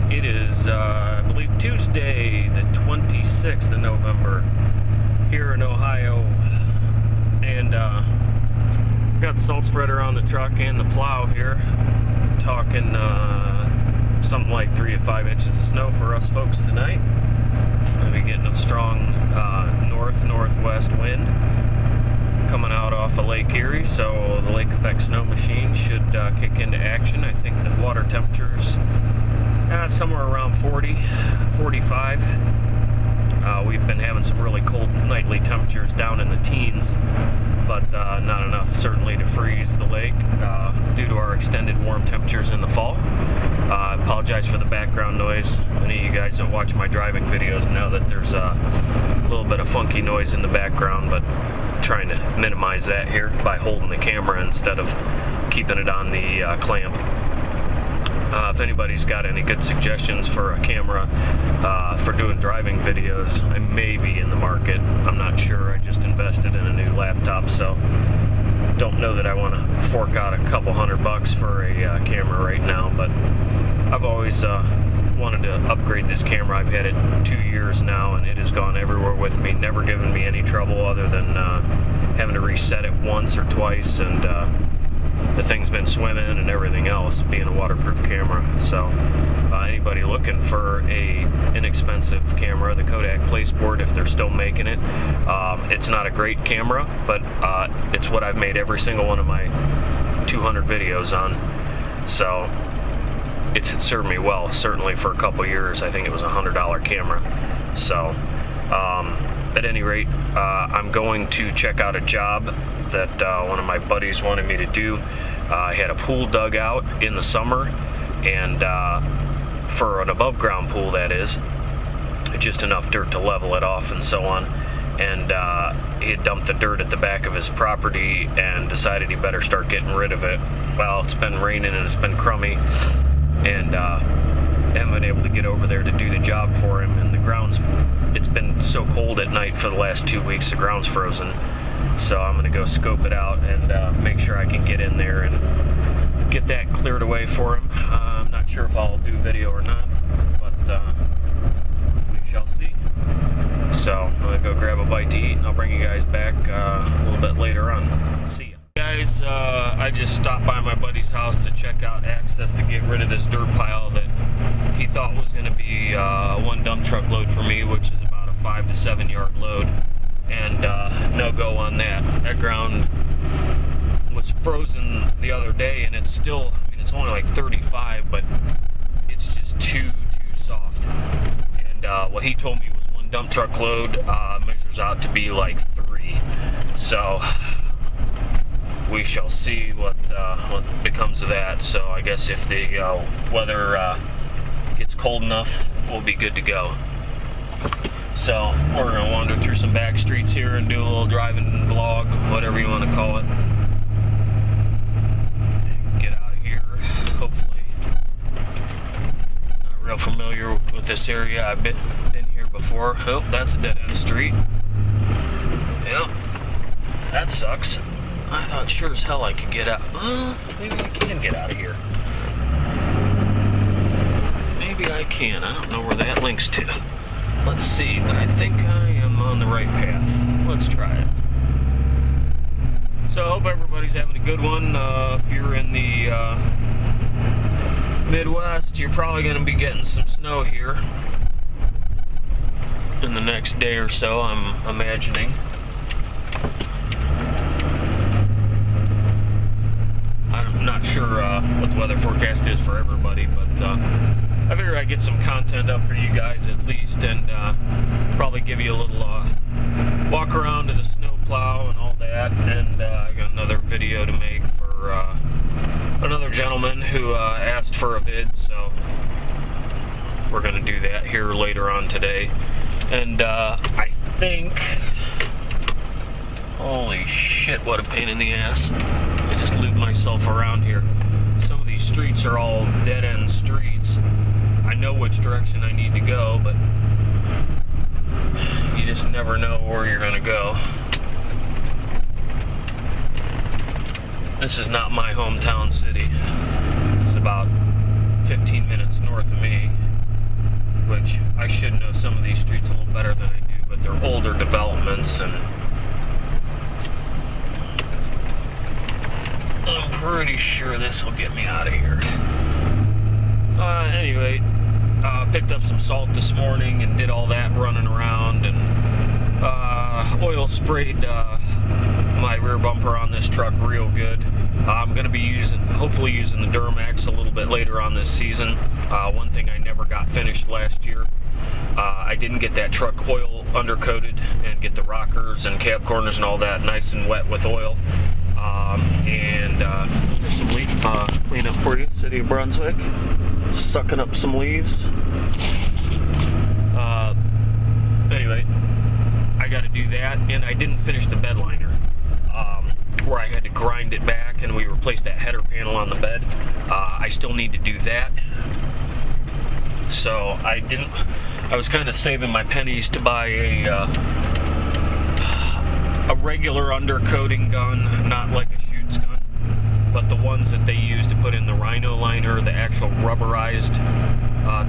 It is, I believe, Tuesday, the 26th of November, here in Ohio, and got the salt spreader on the truck and the plow here, talking something like 3 to 5 inches of snow for us folks tonight. We'll be getting a strong northwest wind coming out off of Lake Erie, so the lake effect snow machine should kick into action. I think the water temperatures somewhere around 40, 45. We've been having some really cold nightly temperatures down in the teens, but not enough certainly to freeze the lake due to our extended warm temperatures in the fall. I apologize for the background noise. Many of you guys that watch my driving videos know that there's a little bit of funky noise in the background, but I'm trying to minimize that here by holding the camera instead of keeping it on the clamp. If anybody's got any good suggestions for a camera for doing driving videos, I may be in the market. I'm not sure. I just invested in a new laptop, so don't know that I want to fork out a couple $100 for a camera right now, but I've always wanted to upgrade this camera. I've had it 2 years now, and it has gone everywhere with me, never given me any trouble other than having to reset it once or twice, and the thing's been swimming and everything else, being a waterproof camera. So anybody looking for a inexpensive camera, the Kodak Placeboard, if they're still making it, it's not a great camera, but it's what I've made every single one of my 200 videos on, so it's served me well, certainly for a couple years. I think it was a $100 camera. So at any rate, I'm going to check out a job that one of my buddies wanted me to do. I had a pool dug out in the summer, and for an above ground pool, that is, just enough dirt to level it off and so on. And he had dumped the dirt at the back of his property and decided he better start getting rid of it. Well, it's been raining and it's been crummy, and haven't been able to get over there to do the job for him, and the ground's, it's been so cold at night for the last 2 weeks, the ground's frozen. So I'm gonna go scope it out and make sure I can get in there and get that cleared away for him. I'm not sure if I'll do video or not, but we shall see. So I'm gonna go grab a bite to eat, and I'll bring you guys back a little bit later on. See ya. Guys, I just stopped by my buddy's house to check out access to get rid of this dirt pile that he thought was going to be one dump truck load for me, which is about a 5 to 7 yard load, and no go on that. That ground was frozen the other day, and it's still, I mean, it's only like 35, but it's just too soft. And what he told me was one dump truck load measures out to be like 3. So we shall see what becomes of that. So I guess if the weather gets cold enough, we'll be good to go. So we're gonna wander through some back streets here and do a little driving vlog, whatever you want to call it. Get out of here, hopefully. Not real familiar with this area. I've been here before. Oh, that's a dead end street. Yep, that sucks. I thought sure as hell I could get out. Maybe I can get out of here. Maybe I can. I don't know where that links to. Let's see, but I think I am on the right path. Let's try it. So I hope everybody's having a good one. If you're in the Midwest, you're probably going to be getting some snow here in the next day or so, I'm imagining. I'm not sure what the weather forecast is for everybody, but I figure I'd get some content up for you guys at least, and probably give you a little walk around to the snow plow and all that. And I got another video to make for another gentleman who asked for a vid, so we're going to do that here later on today. And I think, holy shit, what a pain in the ass. I just looped myself around here. Some of these streets are all dead-end streets. I know which direction I need to go, but you just never know where you're going to go. This is not my hometown city. It's about 15 minutes north of me. which I should know some of these streets a little better than I do, but they're older developments, and I'm pretty sure this will get me out of here. Anyway, picked up some salt this morning and did all that running around, and oil sprayed my rear bumper on this truck real good. I'm going to be hopefully using the Duramax a little bit later on this season. One thing I never got finished last year, I didn't get that truck oil undercoated and get the rockers and cab corners and all that nice and wet with oil. Here's some leaf cleanup for you, City of Brunswick, sucking up some leaves. Anyway, I got to do that, and I didn't finish the bed liner, where I had to grind it back and we replaced that header panel on the bed. I still need to do that. So I was kind of saving my pennies to buy a regular undercoating gun, not like a shoots gun, but the ones that they use to put in the rhino liner, the actual rubberized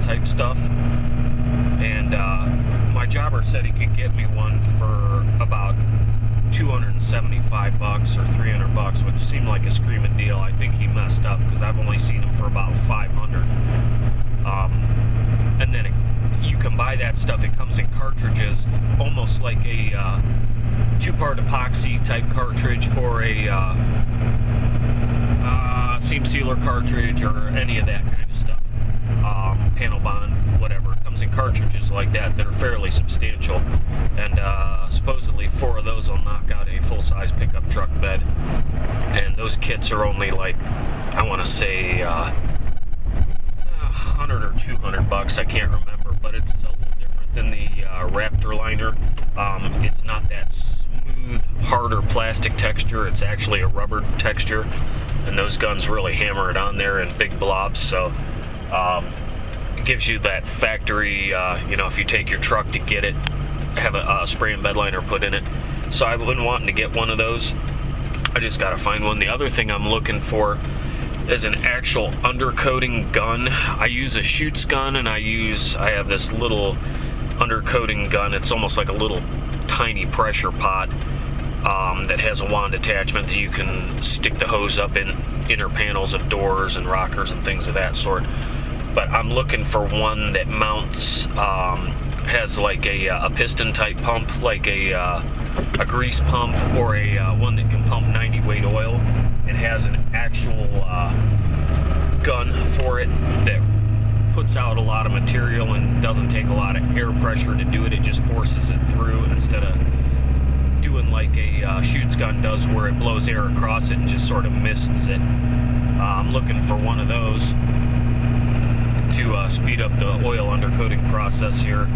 type stuff. And my jobber said he could get me one for about $275 or $300, which seemed like a screaming deal. I think he messed up because I've only seen them for about $500. And then you can buy that stuff. It comes in cartridges, almost like a two-part epoxy type cartridge, or a seam sealer cartridge, or any of that kind of stuff. Panel bond, whatever. It comes in cartridges like that are fairly substantial, and supposedly 4 of those will knock out a full-size pickup truck bed. And those kits are only like, I want to say, $100 or $200. I can't remember, but it's a little different than the Raptor liner. It's not that smooth, harder plastic texture. It's actually a rubber texture, and those guns really hammer it on there in big blobs. So it gives you that factory, if you take your truck to get it, have a spray and bed liner put in it. So I've been wanting to get one of those. I just got to find one. The other thing I'm looking for is an actual undercoating gun. I use a shoots gun, and I have this little undercoating gun. It's almost like a little tiny pressure pot that has a wand attachment that you can stick the hose up in inner panels of doors and rockers and things of that sort. But I'm looking for one that mounts, has like a piston type pump, like a grease pump, or a one that can pump 90 weight oil. It has an actual gun for it that puts out a lot of material and doesn't take a lot of air pressure to do it. It just forces it through instead of doing like a shoots gun does, where it blows air across it and just sort of mists it. I'm looking for one of those to speed up the oil undercoating process here.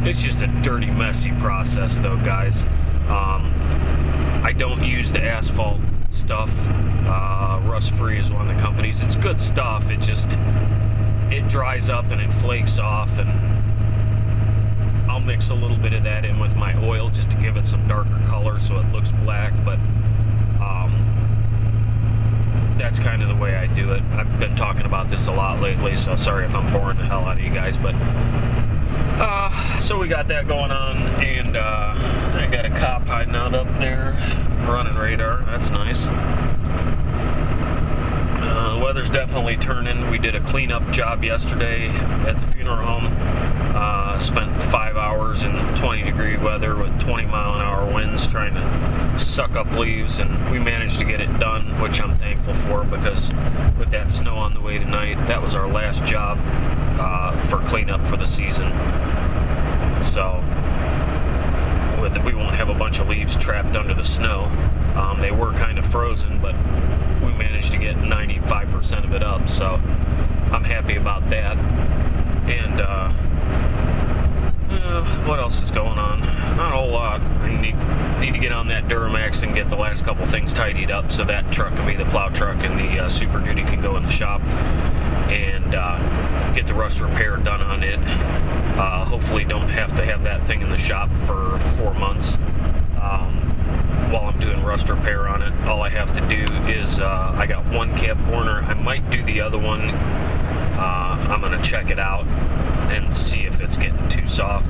It's just a dirty, messy process though, guys. I don't use the asphalt stuff. Rust Free is one of the companies. It's good stuff. It dries up and it flakes off, and I'll mix a little bit of that in with my oil just to give it some darker color so it looks black. But that's kind of the way I do it. I've been talking about this a lot lately, so sorry if I'm boring the hell out of you guys, but so we got that going on, and I got a cop hiding out up there running radar. That's nice. The weather's definitely turning. We did a cleanup job yesterday at the funeral home. Spent 5 hours in 20-degree weather with 20-mile-an-hour winds trying to suck up leaves, and we managed to get it done, which I'm thankful for, because with that snow on the way tonight, that was our last job for cleanup for the season. So we won't have a bunch of leaves trapped under the snow. They were kind of frozen, but we managed to get 95% of it up, so I'm happy about that. And what else is going on? Not a whole lot. I need to get on that Duramax and get the last couple things tidied up so that truck can be the plow truck, and the Super Duty can go in the shop, and get the rust repair done on it. Hopefully don't have to have that thing in the shop for 4 months while I'm doing rust repair on it. All I have to do is I got one cab corner. I might do the other one I'm going to check it out and see if it's getting too soft.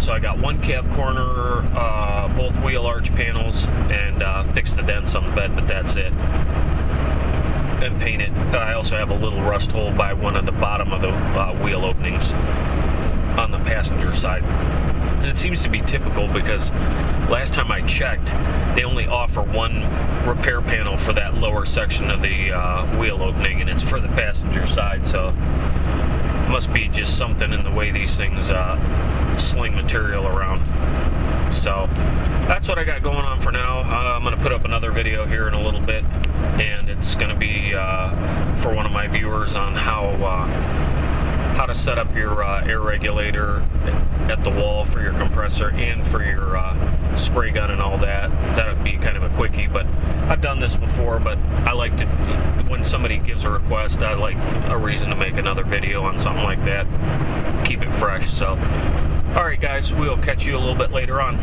So I got one cab corner, both wheel arch panels, and fix the dents on the bed, but that's it. And paint it. I also have a little rust hole by one of the bottom of the wheel openings on the passenger side. And it seems to be typical because last time I checked, they only offer one repair panel for that lower section of the wheel opening, and it's for the passenger side, so it must be just something in the way these things sling material around. So that's what I got going on for now. I'm going to put up another video here in a little bit, and it's going to be for one of my viewers on how to set up your air regulator at the wall for your compressor and for your spray gun and all that. That would be kind of a quickie, but I've done this before, but I like to, when somebody gives a request, I like a reason to make another video on something like that. Keep it fresh. So, alright guys, we'll catch you a little bit later on.